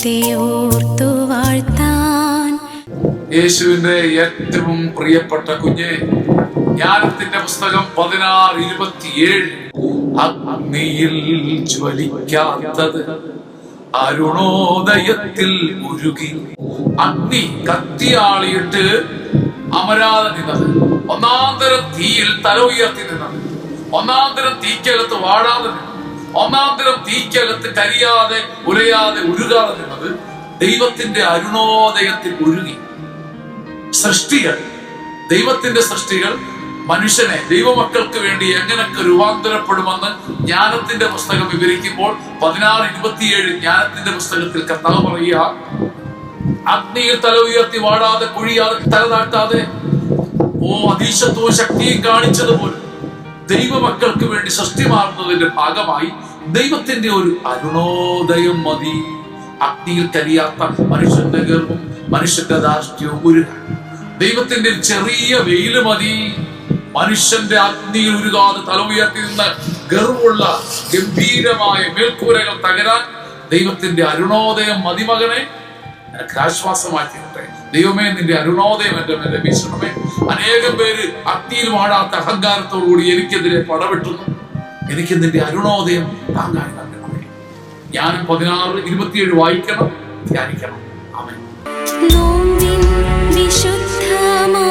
ദൈവത്തെ ഓർത്തു വാഴ്ത്താൻ. യേശുവിന്റെ ഏറ്റവും പ്രിയപ്പെട്ട കുഞ്ഞെ, ജ്ഞാനത്തിന്റെ പുസ്തകം 16:27. അഗ്നിയിൽ ജ്വലിക്കാത്തത് അരുണോദയത്തിൽ ഉരുകി. അഗ്നി കത്തിയാളിയിട്ട് അമരാതെ നിന്നത്, ഒന്നാന്തരം തീയിൽ തല ഉയർത്തി നിന്നത്, ഒന്നാന്തരം തീക്കകത്ത് വാടാതെ നിന്നത്, ഒന്നാന്തരം തീക്കകത്ത് കരിയാതെ ഉലയാതെ ഉരുകാതെ നിന്നത് ദൈവത്തിന്റെ അരുണോദയത്തിൽ ഉരുകി. സൃഷ്ടികൾ, ദൈവത്തിന്റെ സൃഷ്ടികൾ മനുഷ്യനെ ദൈവമക്കൾക്ക് വേണ്ടി എങ്ങനെയൊക്കെ രൂപാന്തരപ്പെടുമെന്ന് ജ്ഞാനത്തിന്റെ പുസ്തകം വിവരിക്കുമ്പോൾ 16:27 ജ്ഞാനത്തിന്റെ പുസ്തകത്തിൽ കർത്താവ് പറയുക, അഗ്നിയിൽ തല ഉയർത്തി വാടാതെ കുഴിയാതെ തല താഴ്ത്താതെ അതീശത്വവും ശക്തിയും കാണിച്ചതുപോലെ ദൈവമക്കൾക്ക് വേണ്ടി സൃഷ്ടി മാറുന്നതിന്റെ ഭാഗമായി ദൈവത്തിന്റെ ഒരു അരുണോദയം മതി. അഗ്നിയിൽ കരിയാത്ത മനുഷ്യന്റെ ഗർഭം, മനുഷ്യന്റെ ധാർഷ്ട്യവും ഉരുകാൻ. ദൈവത്തിന്റെ ചെറിയ വെയില് മതി മനുഷ്യന്റെ അഗ്നിയിൽ ഉരുകാതെ തല ഉയർത്തി നിന്ന് ഗർവുള്ള ഗംഭീരമായ മേൽക്കൂരകൾ തകരാൻ. ദൈവത്തിന്റെ അരുണോദയം മതി മകനെ, എനിക്ക് ആശ്വാസമാക്കിട്ടെ. ദൈവമേ, നിന്റെ അരുണോദയം എന്റെ മേലെ വീശണമേ. അനേകം പേര് അഗ്നിയിൽ വാടാത്ത അഹങ്കാരത്തോടുകൂടി എനിക്കെതിരെ പടവെട്ടുന്നു. എനിക്ക് നിന്റെ അരുണോദയം താങ്ങാൻ നൽകണമേ. ജ്ഞാനം 16:27 വായിക്കണം, ധ്യാനിക്കണം. ആമേൻ. നോമ്പിൻ വിശുദ്ധമാ